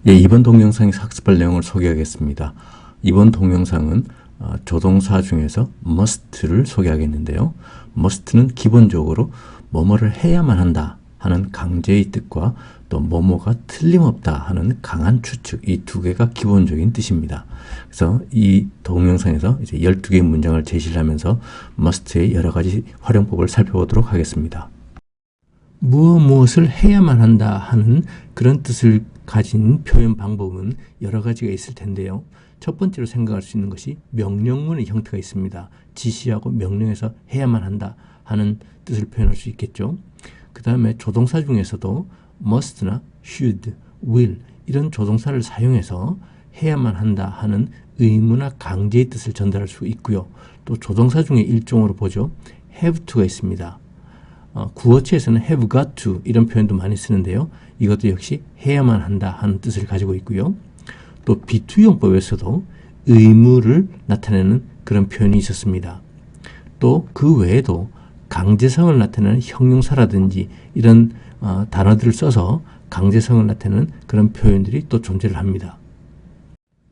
예, 이번 동영상에서 학습할 내용을 소개하겠습니다. 이번 동영상은 조동사 중에서 must를 소개하겠는데요. must는 기본적으로 뭐뭐를 해야만 한다 하는 강제의 뜻과 또 뭐뭐가 틀림없다 하는 강한 추측, 이 두 개가 기본적인 뜻입니다. 그래서 이 동영상에서 이제 12개의 문장을 제시를 하면서 must의 여러 가지 활용법을 살펴보도록 하겠습니다. 무엇을 해야만 한다 하는 그런 뜻을 가진 표현 방법은 여러 가지가 있을 텐데요. 첫 번째로 생각할 수 있는 것이 명령문의 형태가 있습니다. 지시하고 명령해서 해야만 한다 하는 뜻을 표현할 수 있겠죠. 그 다음에 조동사 중에서도 must나 should, will 이런 조동사를 사용해서 해야만 한다 하는 의무나 강제의 뜻을 전달할 수 있고요. 또 조동사 중에 일종으로 보죠. have to가 있습니다. 구어체에서는 have got to 이런 표현도 많이 쓰는데요. 이것도 역시 해야만 한다 하는 뜻을 가지고 있고요. 또 비투용법에서도 의무를 나타내는 그런 표현이 있었습니다. 또 그 외에도 강제성을 나타내는 형용사라든지 이런 단어들을 써서 강제성을 나타내는 그런 표현들이 또 존재를 합니다.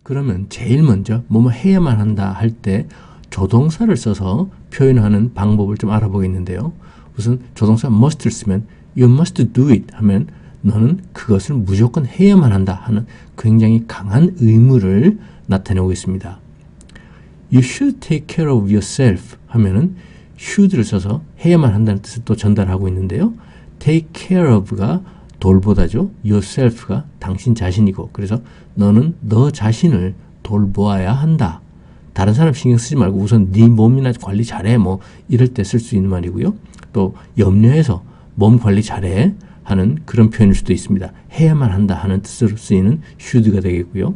그러면 제일 먼저 뭐뭐 해야만 한다 할 때 조동사를 써서 표현하는 방법을 좀 알아보겠는데요. 우선 조동사 must를 쓰면 you must do it 하면 너는 그것을 무조건 해야만 한다 하는 굉장히 강한 의무를 나타내고 있습니다. You should take care of yourself 하면은 should를 써서 해야만 한다는 뜻을 또 전달하고 있는데요. take care of가 돌보다죠. yourself가 당신 자신이고 그래서 너는 너 자신을 돌보아야 한다. 다른 사람 신경 쓰지 말고 우선 네 몸이나 관리 잘해 뭐 이럴 때 쓸 수 있는 말이고요. 또 염려해서 몸 관리 잘해 하는 그런 표현일 수도 있습니다. 해야만 한다 하는 뜻으로 쓰이는 should가 되겠고요.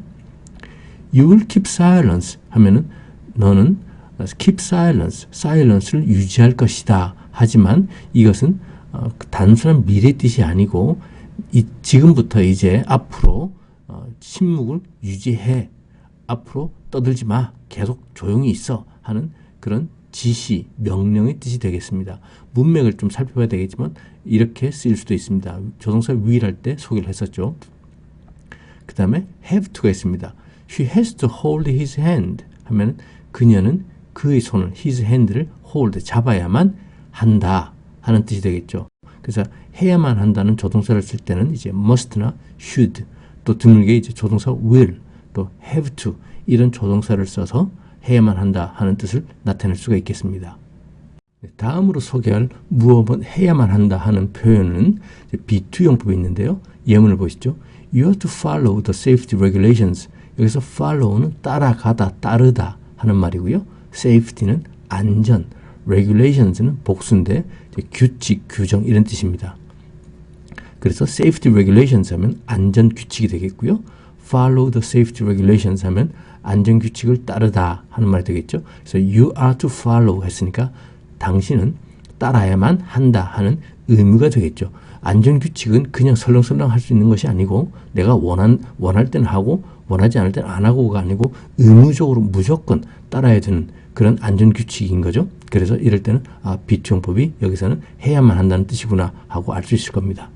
You will keep silence 하면은 너는 keep silence, silence를 유지할 것이다. 하지만 이것은 단순한 미래 뜻이 아니고 지금부터 이제 앞으로 침묵을 유지해. 앞으로 떠들지 마. 계속 조용히 있어 하는 그런 지시, 명령의 뜻이 되겠습니다. 문맥을 좀 살펴봐야 되겠지만 이렇게 쓰일 수도 있습니다. 조동사 will 할 때 소개를 했었죠. 그 다음에 have to가 있습니다. She has to hold his hand 하면 그녀는 그의 손을 his hand를 hold, 잡아야만 한다 하는 뜻이 되겠죠. 그래서 해야만 한다는 조동사를 쓸 때는 이제 must나 should, 또 드물게 이제 조동사 will, 또 have to 이런 조동사를 써서 해야만 한다 하는 뜻을 나타낼 수가 있겠습니다. 다음으로 소개할 무엇은 해야만 한다 하는 표현은 비투용법이 있는데요. 예문을 보시죠. You have to follow the safety regulations. 여기서 follow는 따라가다, 따르다 하는 말이고요. safety는 안전, regulations는 복수인데 규칙, 규정 이런 뜻입니다. 그래서 safety regulations 하면 안전 규칙이 되겠고요. follow the safety regulations 하면 안전 규칙을 따르다 하는 말이 되겠죠. 그래서 you are to follow 했으니까 당신은 따라야만 한다 하는 의무가 되겠죠. 안전 규칙은 그냥 설렁설렁 할 수 있는 것이 아니고 내가 원할 때는 하고 원하지 않을 때는 안 하고가 아니고 의무적으로 무조건 따라야 되는 그런 안전 규칙인 거죠. 그래서 이럴 때는 비투용법이 여기서는 해야만 한다는 뜻이구나 하고 알 수 있을 겁니다.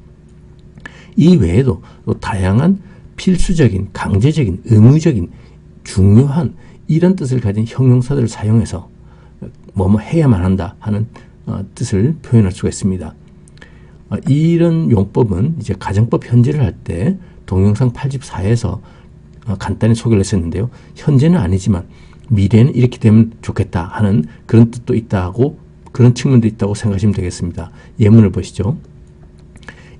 이 외에도 또 다양한 필수적인, 강제적인, 의무적인, 중요한 이런 뜻을 가진 형용사들을 사용해서 뭐뭐 해야만 한다 하는 뜻을 표현할 수가 있습니다. 이런 용법은 이제 가정법 현재를 할 때 동영상 84에서 간단히 소개를 했었는데요. 현재는 아니지만 미래는 이렇게 되면 좋겠다 하는 그런 뜻도 있다고, 그런 측면도 있다고 생각하시면 되겠습니다. 예문을 보시죠.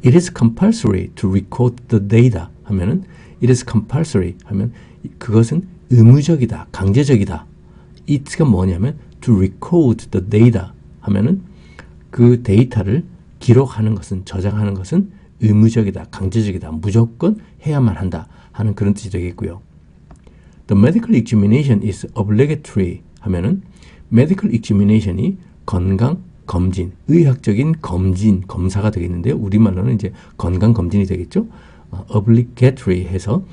It is compulsory to record the data 하면은 it is compulsory 하면 그것은 의무적이다, 강제적이다. it가 뭐냐면 to record the data 하면은 그 데이터를 기록하는 것은, 저장하는 것은 의무적이다, 강제적이다, 무조건 해야만 한다 하는 그런 뜻이 되겠고요. The medical examination is obligatory 하면은 medical examination이 건강 검진, 의학적인 검진, 검사가 되겠는데요. 우리말로는 이제 건강 검진이 되겠죠. obligatory 해서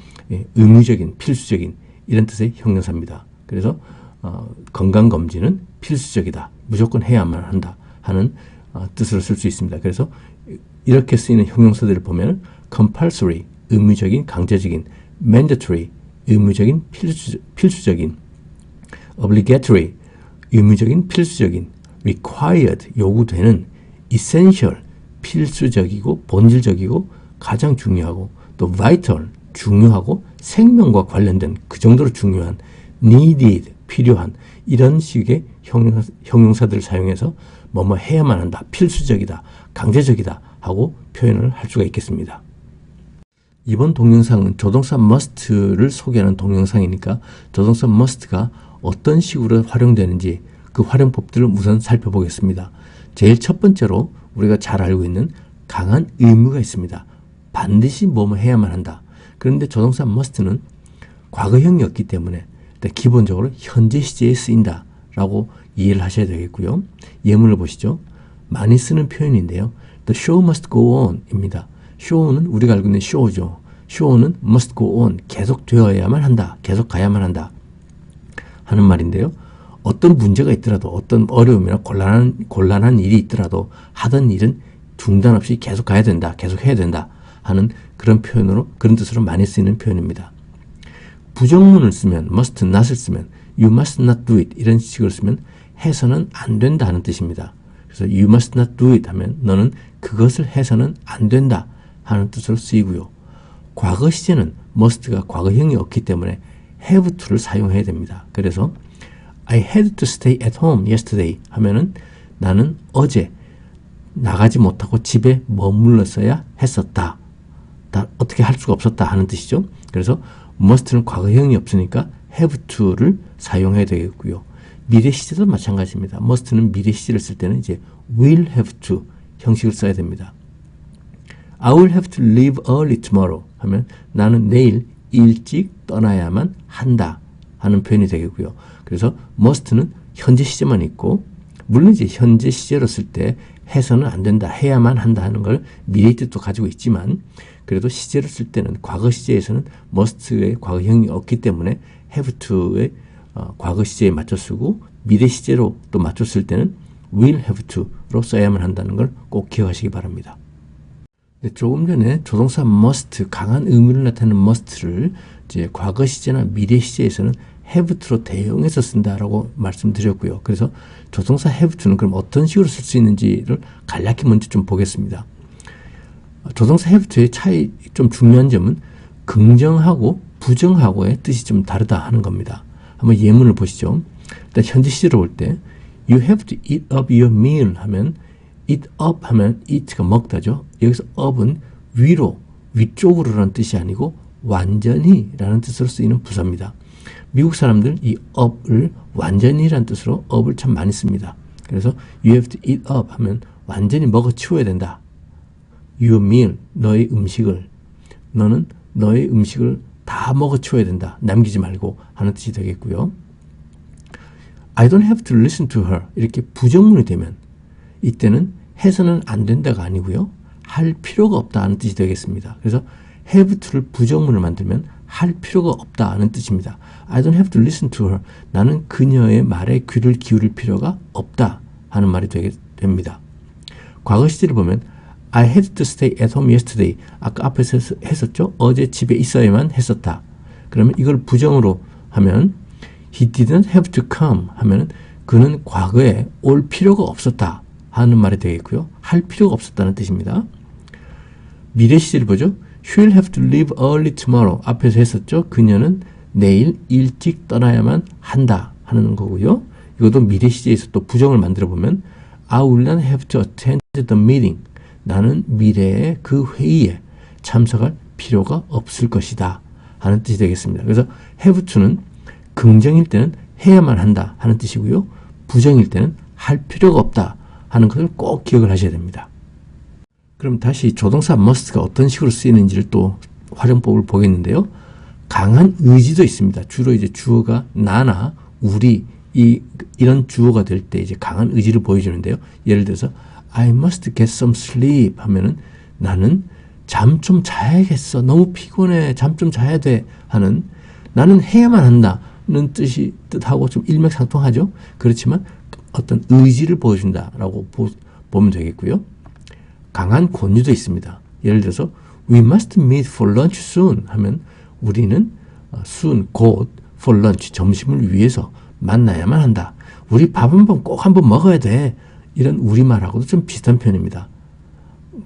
의무적인, 필수적인 이런 뜻의 형용사입니다. 그래서 건강 검진은 필수적이다, 무조건 해야만 한다 하는 뜻으로 쓸 수 있습니다. 그래서 이렇게 쓰이는 형용사들을 보면 compulsory, 의무적인, 강제적인, mandatory, 의무적인, 필수적인, obligatory, 의무적인, 필수적인, required, 요구되는, essential, 필수적이고 본질적이고 가장 중요하고, 또 vital, 중요하고 생명과 관련된 그 정도로 중요한, needed, 필요한, 이런 식의 형용사들을 사용해서 뭐뭐 해야만 한다, 필수적이다, 강제적이다 하고 표현을 할 수가 있겠습니다. 이번 동영상은 조동사 must를 소개하는 동영상이니까 조동사 must가 어떤 식으로 활용되는지 그 활용법들을 우선 살펴보겠습니다. 제일 첫 번째로 우리가 잘 알고 있는 강한 의무가 있습니다. 반드시 뭐뭐 해야만 한다. 그런데 조동사 must는 과거형이었기 때문에 기본적으로 현재 시제에 쓰인다 라고 이해를 하셔야 되겠고요. 예문을 보시죠. 많이 쓰는 표현인데요. The show must go on 입니다. show는 우리가 알고 있는 show죠. show는 must go on, 계속 되어야만 한다, 계속 가야만 한다 하는 말인데요. 어떤 문제가 있더라도, 어떤 어려움이나 곤란한 일이 있더라도 하던 일은 중단 없이 계속 가야 된다, 계속 해야 된다 하는 그런 표현으로, 그런 뜻으로 많이 쓰이는 표현입니다. 부정문을 쓰면, must not을 쓰면 you must not do it 이런 식으로 쓰면 해서는 안 된다 하는 뜻입니다. 그래서 you must not do it 하면 너는 그것을 해서는 안 된다 하는 뜻으로 쓰이고요. 과거 시제는 must가 과거형이 없기 때문에 have to를 사용해야 됩니다. 그래서 I had to stay at home yesterday 하면은 나는 어제 나가지 못하고 집에 머물렀어야 했었다. 어떻게 할 수가 없었다 하는 뜻이죠. 그래서 must는 과거형이 없으니까 have to를 사용해야 되겠고요. 미래 시제도 마찬가지입니다. must는 미래 시제를 쓸 때는 이제 will have to 형식을 써야 됩니다. I will have to leave early tomorrow 하면 나는 내일 일찍 떠나야만 한다 하는 표현이 되겠고요. 그래서 must는 현재 시제만 있고, 물론 이제 현재 시제로 쓸 때 해서는 안 된다, 해야만 한다 하는 걸 미래의 뜻도 가지고 있지만, 그래도 시제로 쓸 때는 과거 시제에서는 must의 과거형이 없기 때문에 have to의 과거 시제에 맞춰 쓰고, 미래 시제로 또 맞춰 쓸 때는 will have to로 써야만 한다는 걸 꼭 기억하시기 바랍니다. 조금 전에 조동사 must, 강한 의무를 나타내는 must를 이제 과거 시제나 미래 시제에서는 have to로 대용해서 쓴다라고 말씀드렸고요. 그래서 조동사 have to는 그럼 어떤 식으로 쓸 수 있는지를 간략히 먼저 좀 보겠습니다. 조동사 have to의 차이, 좀 중요한 점은 긍정하고 부정하고의 뜻이 좀 다르다 하는 겁니다. 한번 예문을 보시죠. 일단 현재 시제로 볼 때 you have to eat up your meal 하면 eat up 하면 eat가 먹다죠. 여기서 up은 위로, 위쪽으로라는 뜻이 아니고 완전히 라는 뜻으로 쓰이는 부사입니다. 미국 사람들 이 up을 완전히라는 뜻으로 up을 참 많이 씁니다. 그래서 you have to eat up 하면 완전히 먹어 치워야 된다. your meal, 너의 음식을, 너는 너의 음식을 다 먹어 치워야 된다, 남기지 말고 하는 뜻이 되겠고요. I don't have to listen to her 이렇게 부정문이 되면 이때는 해서는 안 된다가 아니고요, 할 필요가 없다 하는 뜻이 되겠습니다. 그래서 have to를 부정문을 만들면 할 필요가 없다 하는 뜻입니다. I don't have to listen to her. 나는 그녀의 말에 귀를 기울일 필요가 없다 하는 말이 됩니다. 과거 시제를 보면 I had to stay at home yesterday. 아까 앞에서 했었죠? 어제 집에 있어야만 했었다. 그러면 이걸 부정으로 하면 He didn't have to come 하면 그는 과거에 올 필요가 없었다 하는 말이 되겠고요. 할 필요가 없었다는 뜻입니다. 미래 시제를 보죠. She'll have to leave early tomorrow. 앞에서 했었죠. 그녀는 내일 일찍 떠나야만 한다 하는 거고요. 이것도 미래 시제에서 또 부정을 만들어 보면 I will not have to attend the meeting. 나는 미래의 그 회의에 참석할 필요가 없을 것이다 하는 뜻이 되겠습니다. 그래서 have to는 긍정일 때는 해야만 한다 하는 뜻이고요. 부정일 때는 할 필요가 없다 하는 것을 꼭 기억을 하셔야 됩니다. 그럼 다시 조동사 must가 어떤 식으로 쓰이는지를 또 활용법을 보겠는데요. 강한 의지도 있습니다. 주로 이제 주어가 나나 우리 이런 주어가 될 때 이제 강한 의지를 보여주는데요. 예를 들어서 I must get some sleep 하면은 나는 잠 좀 자야겠어. 너무 피곤해. 잠 좀 자야 돼. 하는 나는 해야만 한다는 뜻하고 좀 일맥상통하죠. 그렇지만 어떤 의지를 보여준다라고 보면 되겠고요. 강한 권유도 있습니다. 예를 들어서 We must meet for lunch soon 하면 우리는 soon, 곧 for lunch, 점심을 위해서 만나야만 한다. 우리 밥 꼭 한번 먹어야 돼. 이런 우리말하고도 좀 비슷한 표현입니다.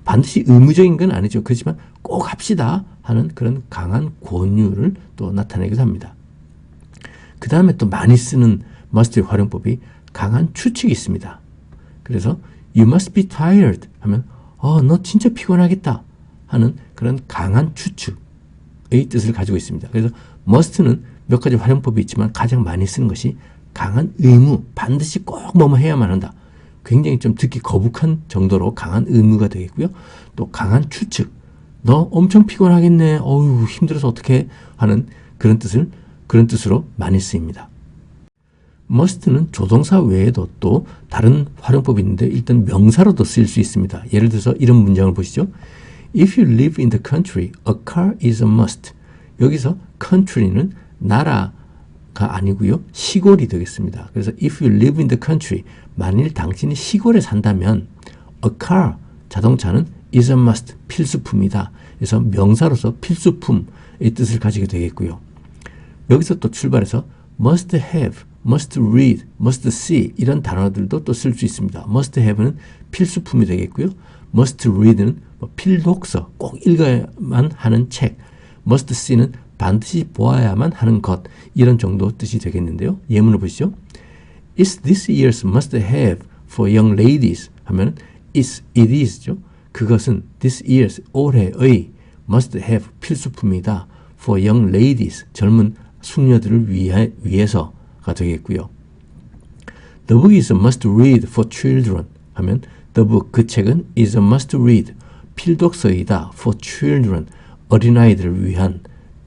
반드시 의무적인 건 아니죠. 그렇지만 꼭 합시다 하는 그런 강한 권유를 또 나타내기도 합니다. 그 다음에 또 많이 쓰는 must의 활용법이 강한 추측이 있습니다. 그래서 you must be tired 하면 너 진짜 피곤하겠다 하는 그런 강한 추측의 뜻을 가지고 있습니다. 그래서 must는 몇 가지 활용법이 있지만 가장 많이 쓰는 것이 강한 의무, 반드시 꼭 뭐뭐 해야만 한다. 굉장히 좀 듣기 거북한 정도로 강한 의무가 되겠고요. 또 강한 추측, 너 엄청 피곤하겠네, 어휴 힘들어서 어떡해 하는 그런 뜻으로 많이 쓰입니다. must는 조동사 외에도 또 다른 활용법이 있는데 일단 명사로도 쓰일 수 있습니다. 예를 들어서 이런 문장을 보시죠. If you live in the country, a car is a must. 여기서 country는 나라가 아니고요. 시골이 되겠습니다. 그래서 if you live in the country, 만일 당신이 시골에 산다면 a car, 자동차는 is a must, 필수품이다. 그래서 명사로서 필수품의 뜻을 가지게 되겠고요. 여기서 또 출발해서 must have, must read, must see 이런 단어들도 또 쓸 수 있습니다. must have는 필수품이 되겠고요. must read는 필독서, 꼭 읽어야만 하는 책, must see는 반드시 보아야만 하는 것, 이런 정도 뜻이 되겠는데요. 예문을 보시죠. Is this year's must have for young ladies 하면 it is죠. 그것은 this year's, 올해의 must have, 필수품이다. for young ladies, 젊은 숙녀들을 위해서가 되겠고요. The book is a must read for children 하면 the book, 그 책은 is a must read, 필독서이다. for children, 어린아이들을 위한,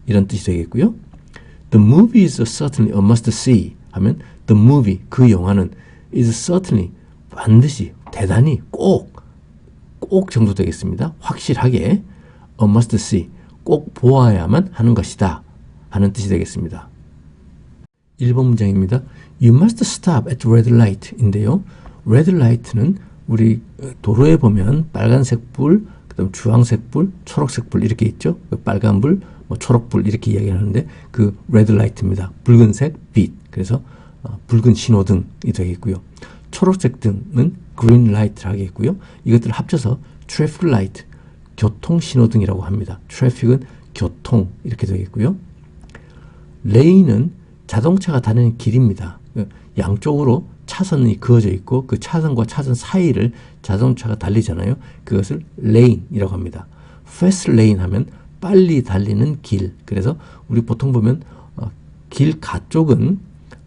이런 뜻이 되겠고요. The movie is certainly a must see 하면 the movie, 그 영화는 is certainly, 반드시, 대단히, 꼭 정도 되겠습니다. 확실하게 a must see, 꼭 보아야만 하는 것이다 하는 뜻이 되겠습니다. 1번 문장입니다. You must stop at red light 인데요. red light는 우리 도로에 보면 빨간색 불, 그다음 주황색 불, 초록색 불 이렇게 있죠. 빨간 불, 초록불 이렇게 이야기하는데 그 red light입니다. 붉은색 빛. 그래서 붉은 신호등이 되겠고요. 초록색 등은 green light를 하겠고요. 이것들을 합쳐서 traffic light, 교통 신호등이라고 합니다. traffic은 교통 이렇게 되겠고요. lane은 자동차가 다니는 길입니다. 양쪽으로 차선이 그어져 있고 그 차선과 차선 사이를 자동차가 달리잖아요. 그것을 lane이라고 합니다. fast lane 하면 빨리 달리는 길. 그래서 우리 보통 보면 길 가쪽은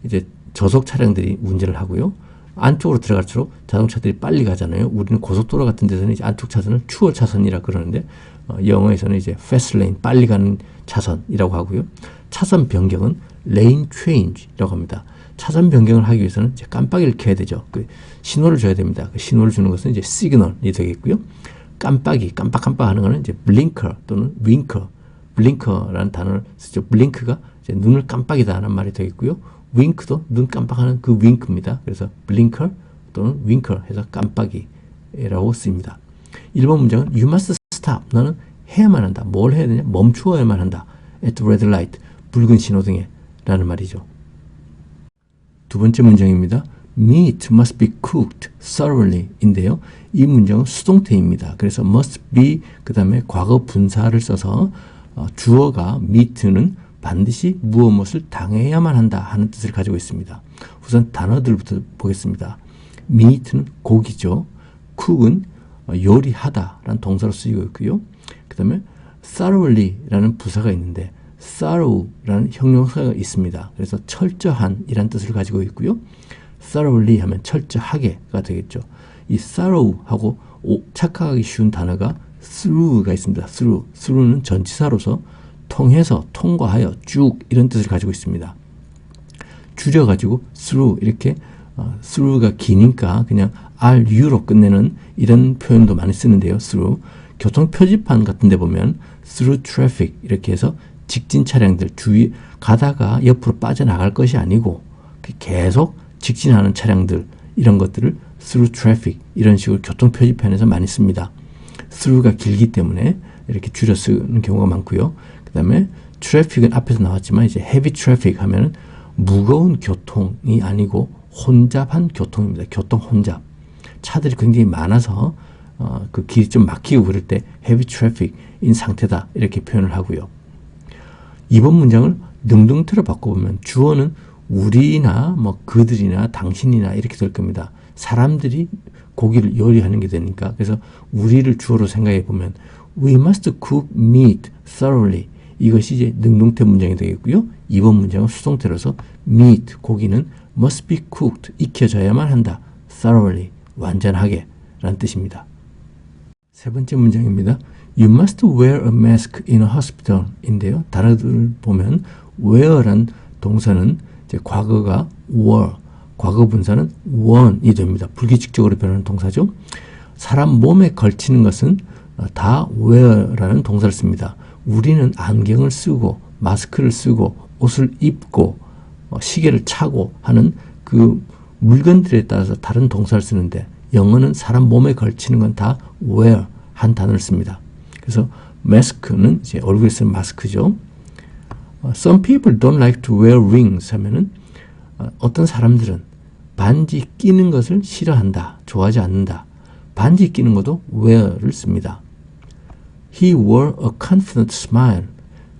이제 저속 차량들이 운전을 하고요. 안쪽으로 들어갈수록 자동차들이 빨리 가잖아요. 우리는 고속도로 같은 데서는 이제 안쪽 차선을 추월 차선이라 그러는데 영어에서는 이제 fast lane, 빨리 가는 차선이라고 하고요. 차선 변경은 lane change라고 합니다. 차선 변경을 하기 위해서는 이제 깜빡이를 켜야 되죠. 그 신호를 줘야 됩니다. 그 신호를 주는 것은 이제 시그널이 되겠고요. 깜빡이, 깜빡깜빡 하는 거는 이제 블링커 또는 윙커, 블링커라는 단어를 쓰죠. 블링크가 이제 눈을 깜빡이다 하는 말이 되겠고요. 윙크도 눈 깜빡하는 그 윙크입니다. 그래서 블링커 또는 윙커 해서 깜빡이라고 쓰입니다. 1번 문장은 You must stop. 너는 해야만 한다. 뭘 해야 되냐? 멈추어야만 한다. At red light. 붉은 신호등에 라는 말이죠. 두 번째 문장입니다. Meat must be cooked thoroughly 인데요. 이 문장은 수동태입니다. 그래서 must be 그 다음에 과거 분사를 써서 주어가 meat는 반드시 무엇을 당해야만 한다 하는 뜻을 가지고 있습니다. 우선 단어들부터 보겠습니다. meat는 고기죠. cook은 요리하다 라는 동사로 쓰이고 있고요. 그 다음에 thoroughly 라는 부사가 있는데 thorough 라는 형용사가 있습니다. 그래서 철저한 이란 뜻을 가지고 있고요. thoroughly 하면 철저하게가 되겠죠. 이 thorough 하고 착각하기 쉬운 단어가 through가 있습니다. through는 전치사로서 통해서, 통과하여, 쭉 이런 뜻을 가지고 있습니다. 줄여가지고 through 이렇게 through가 기니까 그냥 ru로 끝내는 이런 표현도 많이 쓰는데요. through 교통 표지판 같은 데 보면 through traffic 이렇게 해서 직진 차량들 주위 가다가 옆으로 빠져나갈 것이 아니고 계속 직진하는 차량들 이런 것들을 through traffic 이런 식으로 교통 표지판에서 많이 씁니다. through가 길기 때문에 이렇게 줄여 쓰는 경우가 많고요. 그 다음에 traffic은 앞에서 나왔지만 이제 heavy traffic 하면은 무거운 교통이 아니고 혼잡한 교통입니다. 교통 혼잡. 차들이 굉장히 많아서 그 길이 좀 막히고 그럴 때 heavy traffic인 상태다 이렇게 표현을 하고요. 이번 문장을 능동태로 바꿔보면 주어는 우리나 뭐 그들이나 당신이나 이렇게 될 겁니다. 사람들이 고기를 요리하는 게 되니까. 그래서 우리를 주어로 생각해 보면 We must cook meat thoroughly. 이것이 이제 능동태 문장이 되겠고요. 이번 문장은 수동태로서 meat, 고기는 must be cooked, 익혀져야만 한다. thoroughly, 완전하게 라는 뜻입니다. 세 번째 문장입니다. You must wear a mask in a hospital 인데요. 단어들을 보면 wear란 동사는 이제 과거가 wore, 과거 분사는 worn이 됩니다. 불규칙적으로 변하는 동사죠. 사람 몸에 걸치는 것은 다 wear라는 동사를 씁니다. 우리는 안경을 쓰고 마스크를 쓰고 옷을 입고 시계를 차고 하는 그 물건들에 따라서 다른 동사를 쓰는데 영어는 사람 몸에 걸치는 건 다 wear 한 단어를 씁니다. 그래서 마스크는 이제 얼굴에 쓰는 마스크죠. Some people don't like to wear rings 하면은 어떤 사람들은 반지 끼는 것을 싫어한다, 좋아하지 않는다. 반지 끼는 것도 wear를 씁니다. He wore a confident smile.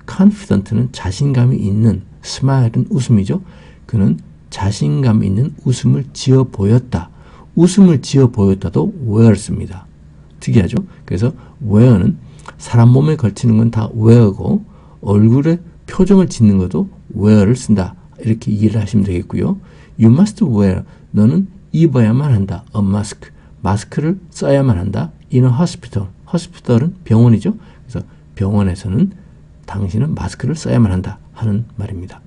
confident는 자신감이 있는, smile은 웃음이죠. 그는 자신감 있는 웃음을 지어 보였다. 웃음을 지어 보였다도 wear를 씁니다. 특이하죠? 그래서 wear는 사람 몸에 걸치는 건 다 wear고 얼굴에 표정을 짓는 것도 wear를 쓴다. 이렇게 이해를 하시면 되겠고요. You must wear. 너는 입어야만 한다. A mask. 마스크를 써야만 한다. In a hospital. hospital은 병원이죠. 그래서 병원에서는 당신은 마스크를 써야만 한다 하는 말입니다.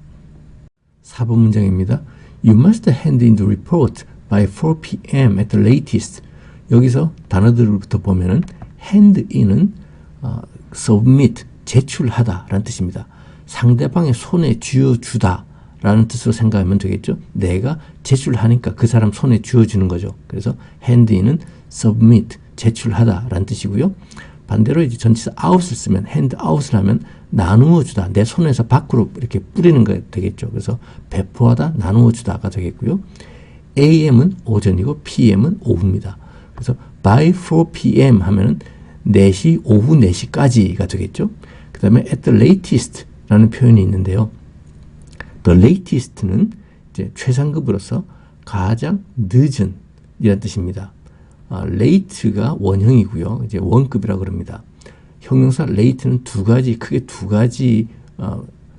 4번 문장입니다. You must hand in the report by 4 p.m. at the latest. 여기서 단어들부터 보면은 hand in은 submit, 제출하다 라는 뜻입니다. 상대방의 손에 쥐어주다 라는 뜻으로 생각하면 되겠죠. 내가 제출하니까 그 사람 손에 쥐어주는 거죠. 그래서 hand in은 submit, 제출하다 라는 뜻이고요. 반대로 이제 전치사 out을 쓰면 hand out을 하면 나누어 주다, 내 손에서 밖으로 이렇게 뿌리는 거 되겠죠. 그래서 배포하다, 나누어 주다가 되겠고요. AM은 오전이고 PM은 오후입니다. 그래서 by 4 p.m. 하면은 4시, 오후 4시까지가 되겠죠. 그 다음에 at the latest 라는 표현이 있는데요. the latest는 이제 최상급으로서 가장 늦은 이란 뜻입니다. late가 원형이고요. 이제 원급이라고 그럽니다. 형용사 late는 크게 두 가지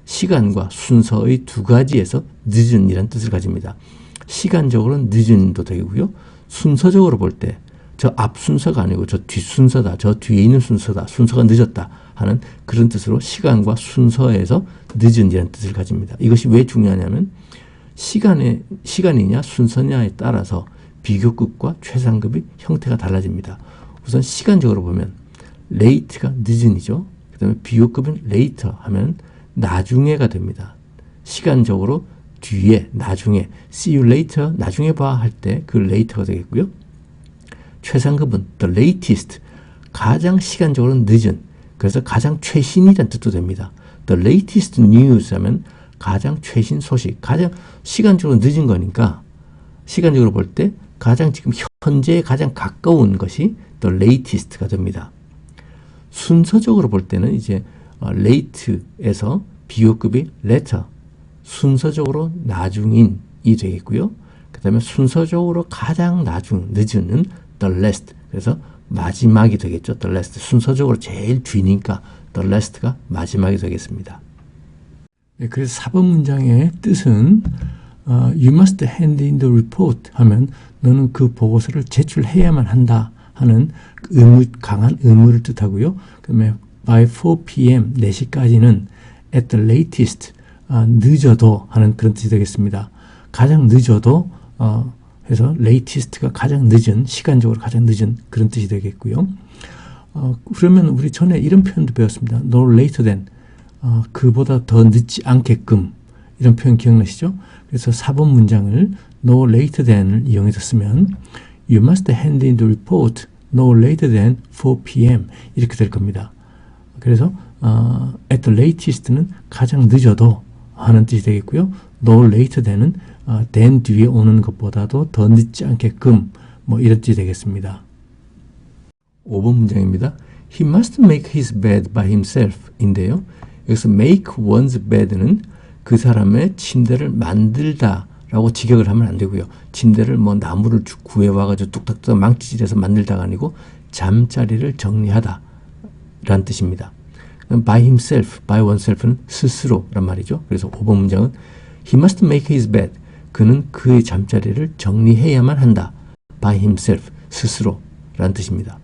시간과 순서의 두 가지에서 늦은 이란 뜻을 가집니다. 시간적으로는 늦은도 되고요. 순서적으로 볼 때 저 앞 순서가 아니고 저 뒷 순서다. 저 뒤에 있는 순서다. 순서가 늦었다 하는 그런 뜻으로 시간과 순서에서 늦은이라는 뜻을 가집니다. 이것이 왜 중요하냐면 시간이냐 순서냐에 따라서 비교급과 최상급의 형태가 달라집니다. 우선 시간적으로 보면 late가 늦은이죠. 그 다음에 비교급은 later 하면 나중에가 됩니다. 시간적으로 뒤에, 나중에, see you later, 나중에 봐 할 때 그 later가 되겠고요. 최상급은 the latest, 가장 시간적으로 늦은, 그래서 가장 최신이라는 뜻도 됩니다. the latest news 하면 가장 최신 소식, 가장 시간적으로 늦은 거니까 시간적으로 볼 때 가장 지금 현재에 가장 가까운 것이 the latest가 됩니다. 순서적으로 볼 때는 이제 late에서 비교급이 later, 순서적으로 나중인이 되겠고요. 그 다음에 순서적으로 가장 늦은은 the last, 그래서 마지막이 되겠죠. the last, 순서적으로 제일 뒤니까 the last가 마지막이 되겠습니다. 네, 그래서 4번 문장의 뜻은 You must hand in the report 하면 너는 그 보고서를 제출해야만 한다 하는 강한 의무를 뜻하고요. 그 다음에 by 4 p.m. 4시까지는 at the latest, 늦어도 하는 그런 뜻이 되겠습니다. 가장 늦어도 해서 latest가 가장 늦은, 시간적으로 가장 늦은 그런 뜻이 되겠고요. 그러면 우리 전에 이런 표현도 배웠습니다. No later than, 그보다 더 늦지 않게끔, 이런 표현 기억나시죠? 그래서 4번 문장을 no later than을 이용해서 쓰면 You must hand in the report no later than 4 p.m. 이렇게 될 겁니다. 그래서 at the latest는 가장 늦어도 하는 뜻이 되겠고요. no later than은 than 뒤에 오는 것보다도 더 늦지 않게끔 뭐 이런 뜻이 되겠습니다. 5번 문장입니다. He must make his bed by himself 인데요. 여기서 make one's bed는 그 사람의 침대를 만들다 라고 직역을 하면 안 되고요. 침대를 뭐 나무를 구해와가지고 뚝딱뚝딱 망치질해서 만들다가 아니고 잠자리를 정리하다 라는 뜻입니다. by himself, by oneself는 스스로란 말이죠. 그래서 5번 문장은 He must make his bed. 그는 그의 잠자리를 정리해야만 한다. by himself, 스스로라는 뜻입니다.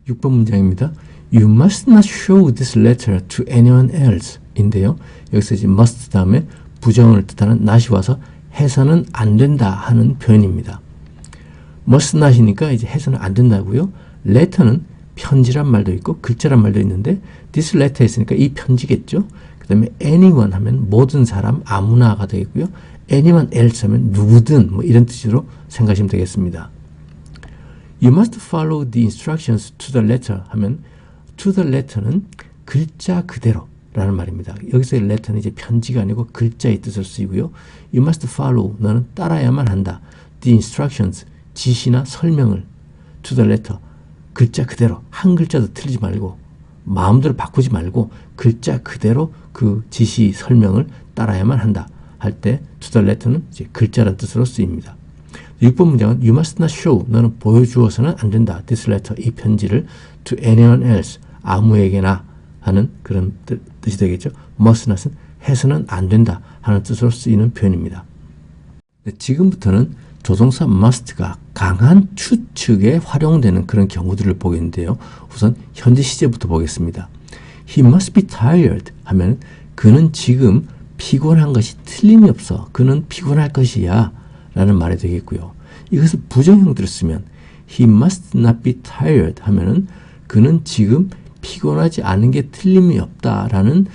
6번 문장입니다. You must not show this letter to anyone else 인데요. 여기서 이제 must 다음에 부정을 뜻하는 not이 와서 해서는 안 된다 하는 표현입니다. must not이니까 이제 해서는 안 된다고요. letter는 편지란 말도 있고 글자란 말도 있는데 this letter 했으니까 이 편지겠죠. 그 다음에 anyone 하면 모든 사람 아무나가 되겠고요. anyone else 하면 누구든 뭐 이런 뜻으로 생각하시면 되겠습니다. You must follow the instructions to the letter 하면 to the letter는 글자 그대로 라는 말입니다. 여기서 letter는 이제 편지가 아니고 글자의 뜻으로 쓰이고요. You must follow, 너는 따라야만 한다. The instructions, 지시나 설명을 to the letter, 글자 그대로, 한 글자도 틀리지 말고 마음대로 바꾸지 말고 글자 그대로 그 지시, 설명을 따라야만 한다. 할 때 to the letter는 이제 글자라는 뜻으로 쓰입니다. 6번 문장은 You must not show, 너는 보여주어서는 안 된다. This letter, 이 편지를 to anyone else, 아무에게나 하는 그런 뜻이 되겠죠. must not은 해서는 안 된다 하는 뜻으로 쓰이는 표현입니다. 네, 지금부터는 조동사 must가 강한 추측에 활용되는 그런 경우들을 보겠는데요. 우선 현재 시제부터 보겠습니다. He must be tired 하면 그는 지금 피곤한 것이 틀림이 없어. 그는 피곤할 것이야 라는 말이 되겠고요. 이것을 부정형태로 쓰면 He must not be tired 하면은 그는 지금 피곤하지 않은 게 틀림이 없다라는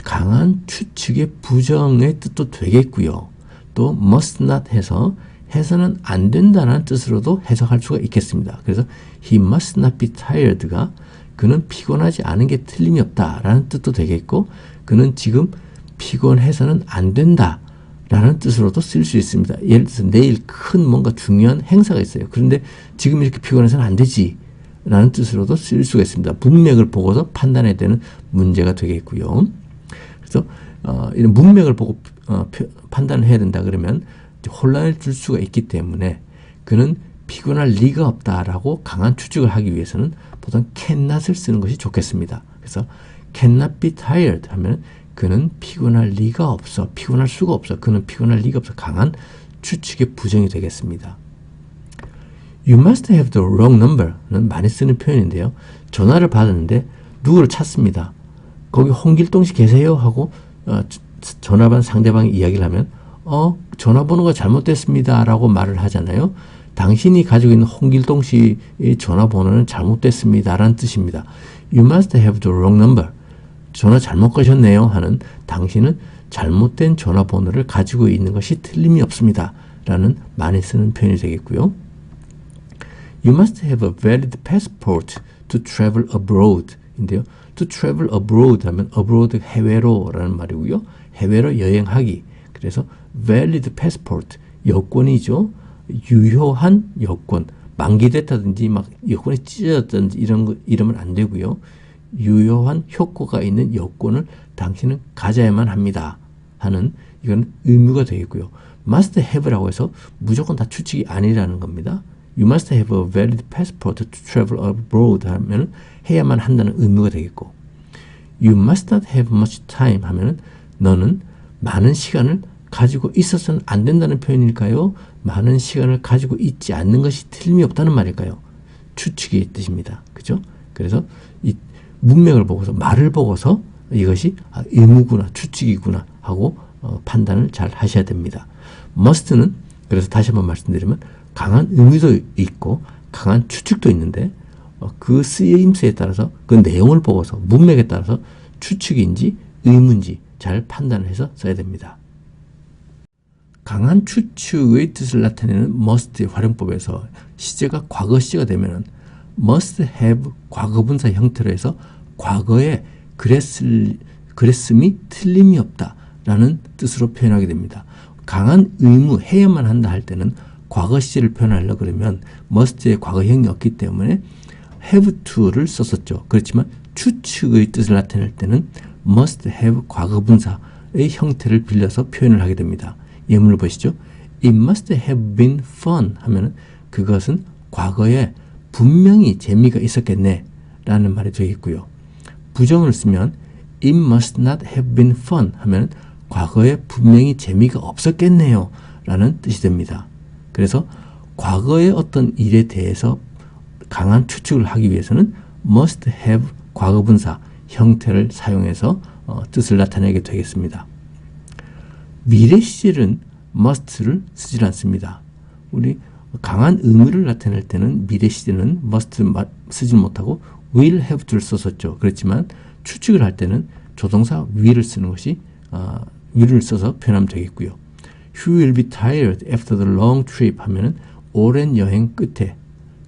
강한 추측의 부정의 뜻도 되겠고요. 또 must not 해서는 안 된다는 뜻으로도 해석할 수가 있겠습니다. 그래서 he must not be tired가 그는 피곤하지 않은 게 틀림이 없다라는 뜻도 되겠고 그는 지금 피곤해서는 안 된다라는 뜻으로도 쓸 수 있습니다. 예를 들어서 내일 큰 뭔가 중요한 행사가 있어요. 그런데 지금 이렇게 피곤해서는 안 되지 라는 뜻으로도 쓸 수가 있습니다. 문맥을 보고서 판단해야 되는 문제가 되겠고요. 그래서 이런 문맥을 보고 판단을 해야 된다 그러면 혼란을 줄 수가 있기 때문에 그는 피곤할 리가 없다라고 강한 추측을 하기 위해서는 보통 cannot을 쓰는 것이 좋겠습니다. 그래서 cannot be tired 하면 그는 피곤할 리가 없어. 피곤할 수가 없어. 그는 피곤할 리가 없어. 강한 추측의 부정이 되겠습니다. You must have the wrong number는 많이 쓰는 표현인데요. 전화를 받았는데 누구를 찾습니다. 거기 홍길동 씨 계세요? 하고 전화 받은 상대방이 이야기를 하면 전화번호가 잘못됐습니다 라고 말을 하잖아요. 당신이 가지고 있는 홍길동 씨의 전화번호는 잘못됐습니다 라는 뜻입니다. You must have the wrong number. 전화 잘못 거셨네요 하는 당신은 잘못된 전화번호를 가지고 있는 것이 틀림이 없습니다 라는 많이 쓰는 표현이 되겠고요. You must have a valid passport to travel abroad 인데요. To travel abroad 하면 abroad 해외로 라는 말이고요. 해외로 여행하기. 그래서 valid passport 여권이죠. 유효한 여권. 만기됐다든지 막 여권이 찢어졌다든지 이런 거 이러면 안 되고요. 유효한 효과가 있는 여권을 당신은 가져야만 합니다. 하는 이건 의무가 되겠고요. must have라고 해서 무조건 다 추측이 아니라는 겁니다. You must have a valid passport to travel abroad 하면 해야만 한다는 의무가 되겠고 You must not have much time 하면 너는 많은 시간을 가지고 있어서는 안 된다는 표현일까요? 많은 시간을 가지고 있지 않는 것이 틀림이 없다는 말일까요? 추측의 뜻입니다. 그죠? 그래서 이 문맥을 보고서 말을 보고서 이것이 의무구나 추측이구나 하고 판단을 잘 하셔야 됩니다. must는 그래서 다시 한번 말씀드리면 강한 의미도 있고 강한 추측도 있는데 그 쓰임새에 따라서 그 내용을 보고서 문맥에 따라서 추측인지 의문인지 잘 판단을 해서 써야 됩니다. 강한 추측의 뜻을 나타내는 must의 활용법에서 시제가 과거 시제가 되면 must have 과거분사 형태로 해서 과거에 그랬음이 틀림이 없다라는 뜻으로 표현하게 됩니다. 강한 의무, 해야만 한다 할 때는 과거 시제를 표현하려고 그러면 must의 과거형이 없기 때문에 have to를 썼었죠. 그렇지만 추측의 뜻을 나타낼 때는 must have 과거분사의 형태를 빌려서 표현을 하게 됩니다. 예문을 보시죠. It must have been fun 하면은 그것은 과거에 분명히 재미가 있었겠네 라는 말이 되겠고요. 부정을 쓰면 It must not have been fun 하면 과거에 분명히 재미가 없었겠네요 라는 뜻이 됩니다. 그래서 과거의 어떤 일에 대해서 강한 추측을 하기 위해서는 must have 과거분사 형태를 사용해서 뜻을 나타내게 되겠습니다. 미래 시제는 must를 쓰지 않습니다. 우리 강한 의무를 나타낼 때는 미래 시제는 must 쓰지 못하고 will have to를 썼었죠. 그렇지만 추측을 할 때는 조동사 will을 쓰는 것이 will을 써서 표현하면 되겠고요. He will be tired after the long trip 하면은 오랜 여행 끝에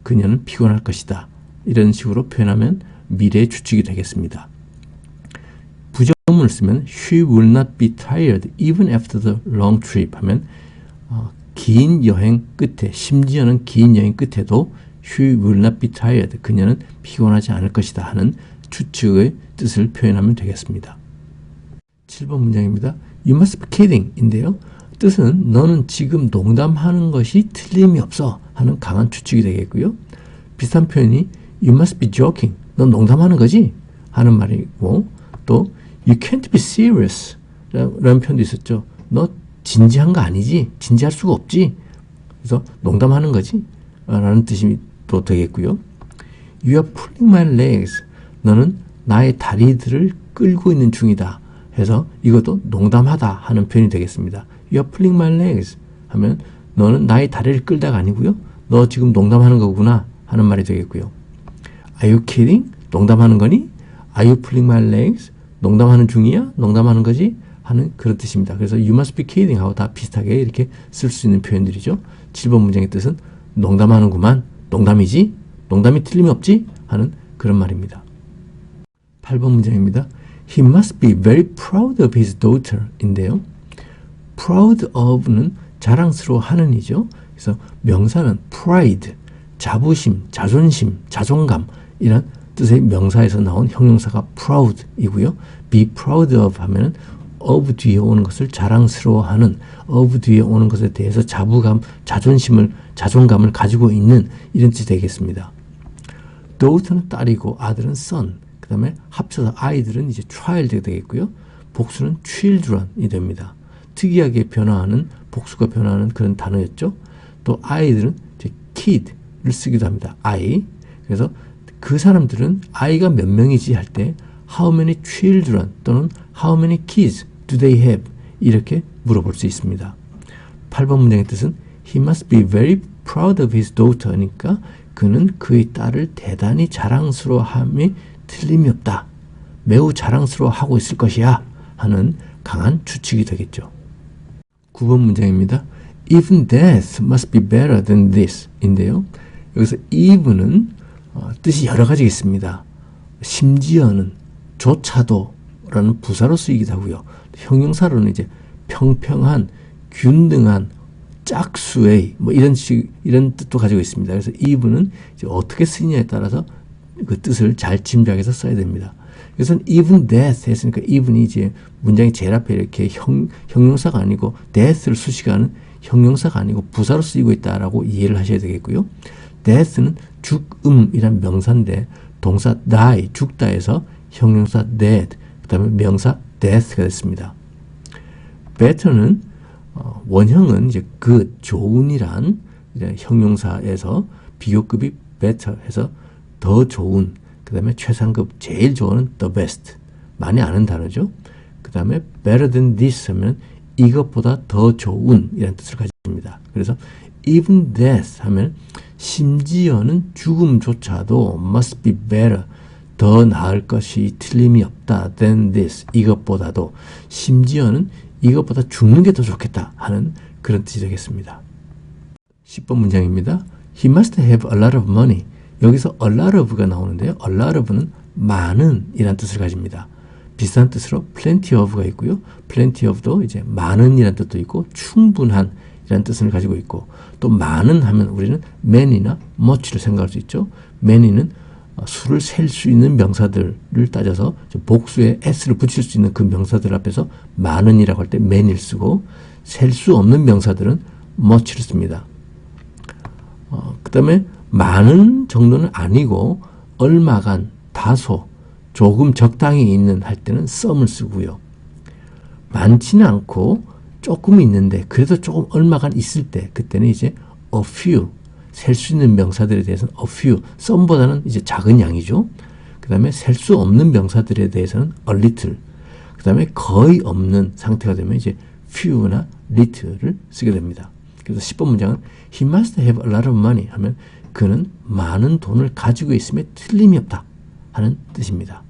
그녀는 피곤할 것이다. 이런 식으로 표현하면 미래의 추측이 되겠습니다. 부정문을 쓰면 She will not be tired even after the long trip 하면 긴 여행 끝에, 심지어는 긴 여행 끝에도 She will not be tired, 그녀는 피곤하지 않을 것이다 하는 추측의 뜻을 표현하면 되겠습니다. 7번 문장입니다. You must be kidding 인데요. 뜻은 너는 지금 농담하는 것이 틀림이 없어 하는 강한 추측이 되겠고요. 비슷한 표현이 You must be joking, 넌 농담하는 거지? 하는 말이고, 또 You can't be serious 라는 표현도 있었죠. 너 진지한 거 아니지? 진지할 수가 없지? 그래서 농담하는 거지? 라는 뜻이 또 되겠고요. You are pulling my legs, 너는 나의 다리들을 끌고 있는 중이다 해서 이것도 농담하다 하는 표현이 되겠습니다. You are pulling my legs 하면 너는 나의 다리를 끌다가 아니고요. 너 지금 농담하는 거구나 하는 말이 되겠고요. Are you kidding? 농담하는 거니? Are you pulling my legs? 농담하는 중이야? 농담하는 거지? 하는 그런 뜻입니다. 그래서 you must be kidding 하고 다 비슷하게 이렇게 쓸 수 있는 표현들이죠. 7번 문장의 뜻은 농담하는구만, 농담이지? 농담이 틀림이 없지? 하는 그런 말입니다. 8번 문장입니다. He must be very proud of his daughter 인데요. proud of는 자랑스러워하는 이죠. 그래서 명사는 pride, 자부심, 자존심, 자존감 이런 뜻의 명사에서 나온 형용사가 proud 이고요. be proud of 하면은 of 뒤에 오는 것을 자랑스러워하는, of 뒤에 오는 것에 대해서 자부감, 자존감을 가지고 있는 이런 뜻이 되겠습니다. daughter는 딸이고 아들은 son, 그 다음에 합쳐서 아이들은 이제 child가 되겠고요. 복수는 children이 됩니다. 특이하게 변화하는, 복수가 변화하는 그런 단어였죠. 또 아이들은 이제 kid를 쓰기도 합니다. 아이. 그래서 그 사람들은 아이가 몇 명이지 할 때 how many children 또는 how many kids do they have 이렇게 물어볼 수 있습니다. 8번 문장의 뜻은 he must be very proud of his daughter니까 그는 그의 딸을 대단히 자랑스러워함이 틀림이 없다. 매우 자랑스러워하고 있을 것이야 하는 강한 추측이 되겠죠. 9번 문장입니다. Even death must be better than this 인데요. 여기서 even은 뜻이 여러 가지 있습니다. 심지어는, 조차도 라는 부사로 쓰이기도 하고요. 형용사로는 이제 평평한, 균등한, 짝수의 뭐 이런 뜻도 가지고 있습니다. 그래서 even은 이제 어떻게 쓰느냐에 따라서 그 뜻을 잘 짐작해서 써야 됩니다. 그래서 even death 했으니까 even이 이제 문장의 제일 앞에 이렇게 형용사가 아니고 death를 수식하는 형용사가 아니고 부사로 쓰이고 있다라고 이해를 하셔야 되겠고요. death는 죽음이란 명사인데 동사 die, 죽다에서 형용사 dead, 그 다음에 명사 death가 됐습니다. better는 원형은 이제 good, 좋은이란 형용사에서 비교급이 better 해서 더 좋은, 그 다음에 최상급, 제일 좋은 the best, 많이 아는 단어죠. 그 다음에 better than this 하면 이것보다 더 좋은 이라는 뜻을 가집니다. 그래서 even death 하면 심지어는 죽음조차도 must be better, 더 나을 것이 틀림이 없다 than this, 이것보다도, 심지어는 이것보다 죽는 게 더 좋겠다 하는 그런 뜻이 되겠습니다. 10번 문장입니다. He must have a lot of money. 여기서 a lot of가 나오는데요. a lot of는 많은 이란 뜻을 가집니다. 비슷한 뜻으로 plenty of가 있고요. plenty of도 이제 많은 이란 뜻도 있고 충분한 이란 뜻을 가지고 있고 또 많은 하면 우리는 many나 much를 생각할 수 있죠. many는 수를 셀 수 있는 명사들을 따져서 복수에 s를 붙일 수 있는 그 명사들 앞에서 많은이라고 할 때 many를 쓰고 셀 수 없는 명사들은 much를 씁니다. 그 다음에 많은 정도는 아니고 얼마간, 다소, 조금 적당히 있는 할 때는 some을 쓰고요. 많지는 않고 조금 있는데 그래도 조금 얼마간 있을 때 그때는 이제 a few, 셀 수 있는 명사들에 대해서는 a few, some보다는 이제 작은 양이죠. 그 다음에 셀 수 없는 명사들에 대해서는 a little, 그 다음에 거의 없는 상태가 되면 이제 few나 little를 쓰게 됩니다. 그래서 10번 문장은 He must have a lot of money 하면 그는 많은 돈을 가지고 있음에 틀림이 없다 하는 뜻입니다.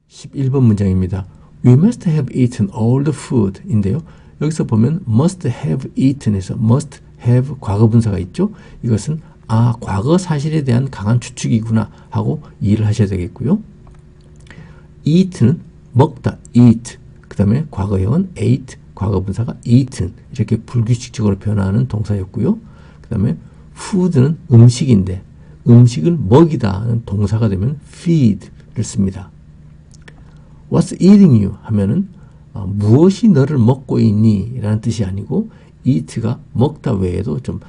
11번 문장입니다. We must have eaten all the food 인데요. 여기서 보면 must have eaten 에서 must have 과거분사가 있죠. 이것은 과거 사실에 대한 강한 추측이구나 하고 이해를 하셔야 되겠고요. eat는 먹다, eat. 그 다음에 과거형은 ate, 과거분사가 eaten. 이렇게 불규칙적으로 변화하는 동사였고요. 그 다음에 food는 음식인데 음식을 먹이다 하는 동사가 되면 feed를 씁니다. What's eating you? 하면은 무엇이 너를 먹고 있니? 라는 뜻이 아니고 eat가 먹다 외에도 좀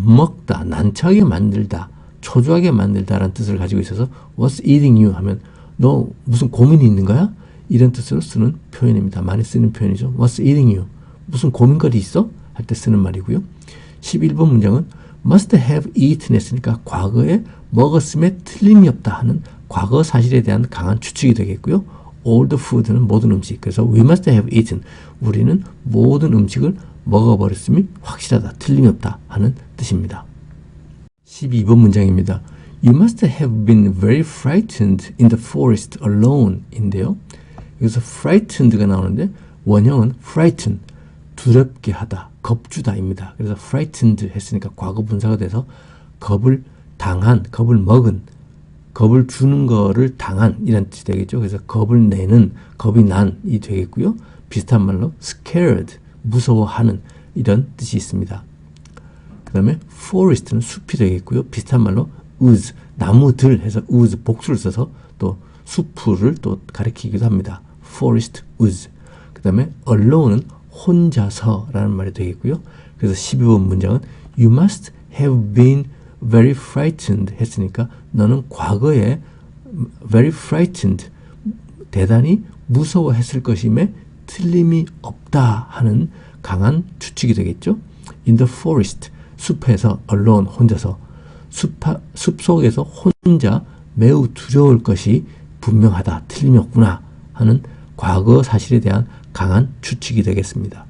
먹다, 난처하게 만들다, 초조하게 만들다 라는 뜻을 가지고 있어서 What's eating you? 하면 너 무슨 고민이 있는 거야? 이런 뜻으로 쓰는 표현입니다. 많이 쓰는 표현이죠. What's eating you? 무슨 고민거리 있어? 할 때 쓰는 말이고요. 11번 문장은 must have eaten 했으니까 과거에 먹었음에 틀림이 없다 하는 과거 사실에 대한 강한 추측이 되겠고요. all the food는 모든 음식. 그래서 we must have eaten. 우리는 모든 음식을 먹어버렸음이 확실하다. 틀림이 없다 하는 뜻입니다. 12번 문장입니다. You must have been very frightened in the forest alone 인데요. 여기서 frightened가 나오는데 원형은 frighten, 두렵게 하다, 겁주다입니다. 그래서 frightened 했으니까 과거 분사가 돼서 겁을 당한, 겁을 먹은, 겁을 주는 거를 당한 이란 뜻이 되겠죠. 그래서 겁을 내는, 겁이 난이 되겠고요. 비슷한 말로 scared, 무서워하는 이런 뜻이 있습니다. 그 다음에 forest는 숲이 되겠고요. 비슷한 말로 woods, 나무들 해서 woods 복수를 써서 또 숲을 또 가리키기도 합니다. forest, woods. 그 다음에 alone은 혼자서라는 말이 되겠고요. 그래서 12번 문장은 You must have been very frightened 했으니까 너는 과거에 very frightened, 대단히 무서워했을 것임에 틀림이 없다 하는 강한 추측이 되겠죠. In the forest, 숲에서 alone, 혼자서 숲 속에서 혼자 매우 두려울 것이 분명하다, 틀림이 없구나 하는 과거 사실에 대한 강한 추측이 되겠습니다.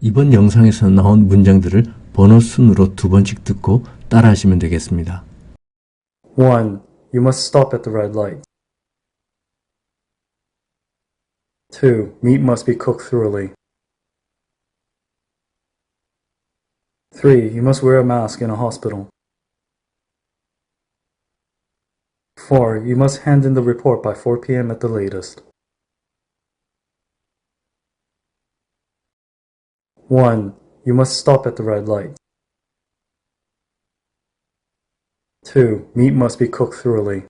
이번 영상에서 나온 문장들을 번호 순으로 두 번씩 듣고 따라 하시면 되겠습니다. 1. You must stop at the red light. 2. Meat must be cooked thoroughly. 3. You must wear a mask in a hospital. 4. You must hand in the report by 4 p.m. at the latest. 1. You must stop at the red light. 2. Meat must be cooked thoroughly.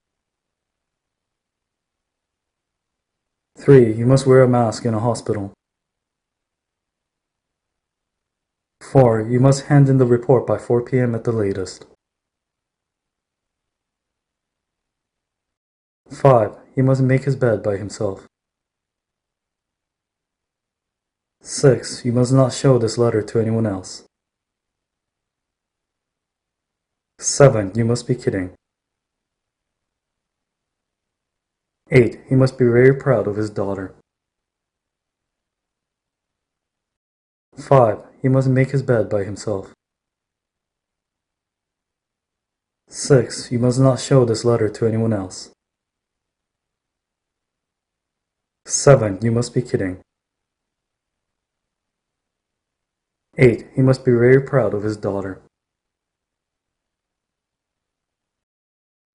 3. You must wear a mask in a hospital. 4. You must hand in the report by 4 p.m. at the latest. 5. He must make his bed by himself. 6. You must not show this letter to anyone else. 7. You must be kidding. 8. He must be very proud of his daughter. 5. He must make his bed by himself. 6. You must not show this letter to anyone else. 7. You must be kidding. 8. He must be very proud of his daughter.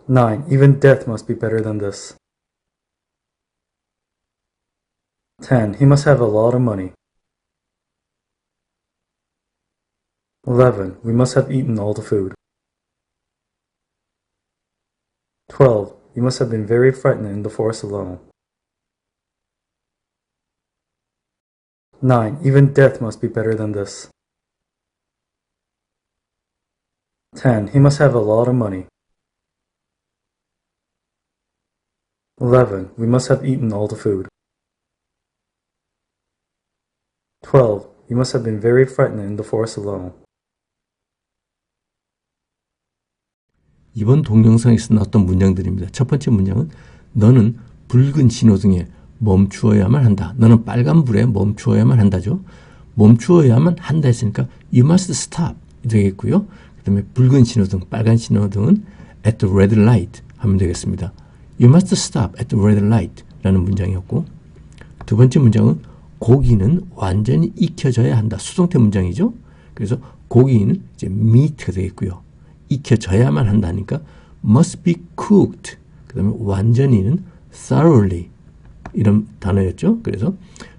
9. Even death must be better than this. 10. He must have a lot of money. 11. We must have eaten all the food. 12. You must have been very frightened in the forest alone. 9. Even death must be better than this. 10. He must have a lot of money. 11. We must have eaten all the food. 12. You must have been very frightened in the forest alone. 이번 동영상에서 나왔던 문장들입니다. 첫 번째 문장은 너는 붉은 신호등에 멈추어야만 한다. 너는 빨간불에 멈추어야만 한다죠. 멈추어야만 한다 했으니까 you must stop 되겠고요. 그 다음에 붉은 신호등, 빨간 신호등은 at the red light 하면 되겠습니다. You must stop at the red light 라는 문장이었고, 두 번째 문장은 고기는 완전히 익혀져야 한다. 수동태 문장이죠. 그래서 고기는 이제 meat가 되겠고요. 익혀져야만 한다니까 must be cooked. 그 다음에 완전히는 thoroughly 이런 단어였죠. 그래서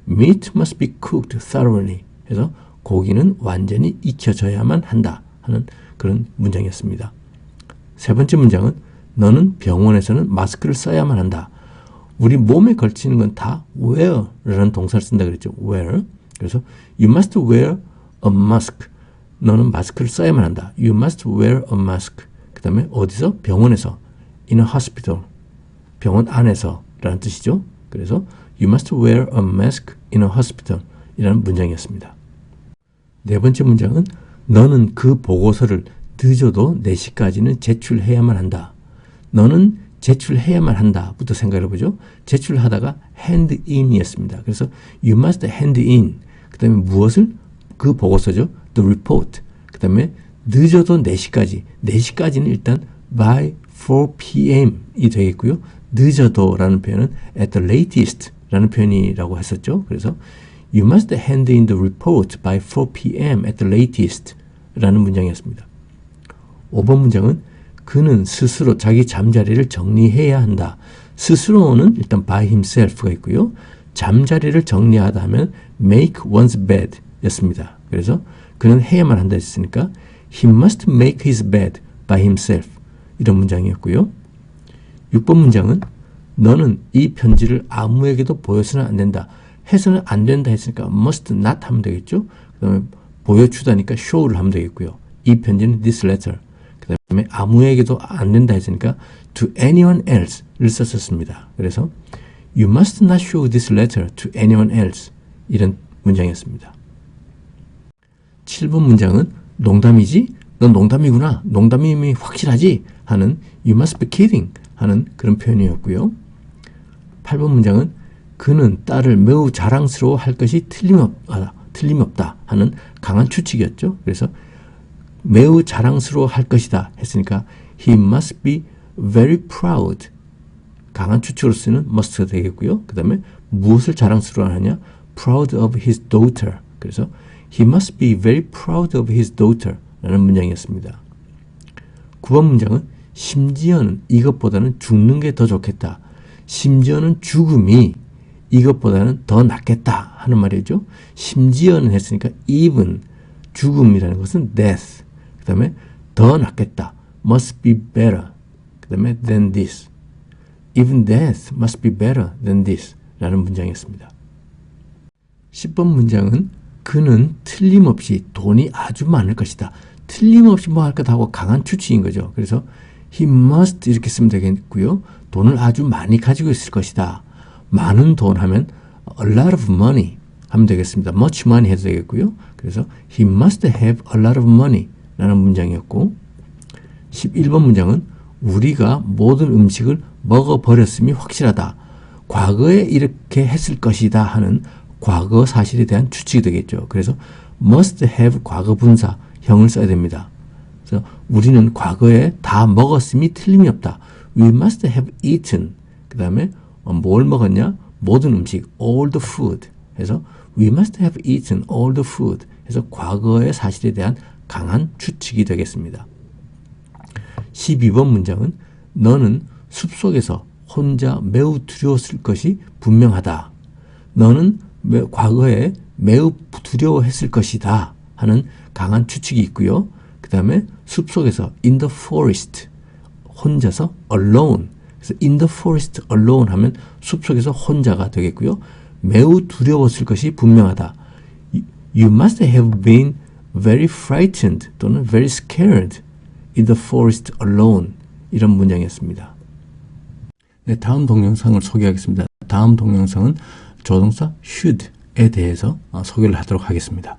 meat must be cooked thoroughly 해서 고기는 완전히 익혀져야만 한다 하는 그런 문장이었습니다. 세 번째 문장은 너는 병원에서는 마스크를 써야만 한다. 우리 몸에 걸치는 건 다 wear라는 동사를 쓴다 그랬죠. wear. 그래서 you must wear a mask. 너는 마스크를 써야만 한다. You must wear a mask. 그 다음에 어디서? 병원에서. In a hospital. 병원 안에서 라는 뜻이죠. 그래서 You must wear a mask in a hospital 이라는 문장이었습니다. 네 번째 문장은 너는 그 보고서를 늦어도 4시까지는 제출해야만 한다. 너는 제출해야만 한다 부터 생각해 보죠. 제출하다가 hand in이었습니다. 그래서 You must hand in. 그 다음에 무엇을? 그 보고서죠. The report. 그 다음에 늦어도 4시까지. 4시까지는 일단 by 4 p.m.이 되겠고요. 늦어도 라는 표현은 at the latest 라는 표현이라고 했었죠. 그래서 You must hand in the report by 4 p.m. at the latest 라는 문장이었습니다. 5번 문장은 그는 스스로 자기 잠자리를 정리해야 한다. 스스로는 일단 by himself가 있고요. 잠자리를 정리하다 하면 make one's bed 였습니다. 그래서 그는 해야만 한다 했으니까 he must make his bed by himself 이런 문장이었고요. 6번 문장은 너는 이 편지를 아무에게도 보여서는 안 된다. 해서는 안 된다 했으니까 must not 하면 되겠죠. 그 다음에 보여주다니까 show를 하면 되겠고요. 이 편지는 this letter. 그 다음에 아무에게도 안 된다 했으니까 to anyone else를 썼었습니다. 그래서 you must not show this letter to anyone else 이런 문장이었습니다. 7번 문장은 농담이지? 넌 농담이구나. 농담임이 확실하지? 하는 you must be kidding 하는 그런 표현이었고요. 8번 문장은 그는 딸을 매우 자랑스러워 할 것이 틀림없다 하는 강한 추측이었죠. 그래서 매우 자랑스러워 할 것이다 했으니까 he must be very proud 강한 추측으로 쓰는 must가 되겠고요. 그 다음에 무엇을 자랑스러워 하냐? proud of his daughter. 그래서 he must be very proud of his daughter 라는 문장이었습니다. 9번 문장은 심지어는 이것보다는 죽는 게 더 좋겠다. 심지어는 죽음이 이것보다는 더 낫겠다 하는 말이죠. 심지어는 했으니까 even 죽음이라는 것은 death 그 다음에 더 낫겠다 must be better 그 다음에 than this even death must be better than this 라는 문장이었습니다. 10번 문장은 그는 틀림없이 돈이 아주 많을 것이다. 틀림없이 뭐 할 것 하고 강한 추측인 거죠. 그래서 he must 이렇게 쓰면 되겠고요. 돈을 아주 많이 가지고 있을 것이다. 많은 돈 하면 a lot of money 하면 되겠습니다. much money 해도 되겠고요. 그래서 he must have a lot of money 라는 문장이었고 11번 문장은 우리가 모든 음식을 먹어버렸음이 확실하다. 과거에 이렇게 했을 것이다 하는 과거 사실에 대한 추측이 되겠죠. 그래서 must have 과거 분사 형을 써야 됩니다. 그래서 우리는 과거에 다 먹었음이 틀림이 없다. We must have eaten. 그 다음에 뭘 먹었냐? 모든 음식, all the food. 해서 we must have eaten all the food. 해서 과거의 사실에 대한 강한 추측이 되겠습니다. 12번 문장은 너는 숲속에서 혼자 매우 두려웠을 것이 분명하다. 너는 과거에 매우 두려워했을 것이다 하는 강한 추측이 있고요. 그 다음에 숲속에서 in the forest 혼자서 alone. 그래서 in the forest alone 하면 숲속에서 혼자가 되겠고요. 매우 두려웠을 것이 분명하다. You must have been very frightened 또는 very scared in the forest alone. 이런 문장이었습니다. 네, 다음 동영상을 소개하겠습니다. 다음 동영상은 조동사 should에 대해서 소개를 하도록 하겠습니다.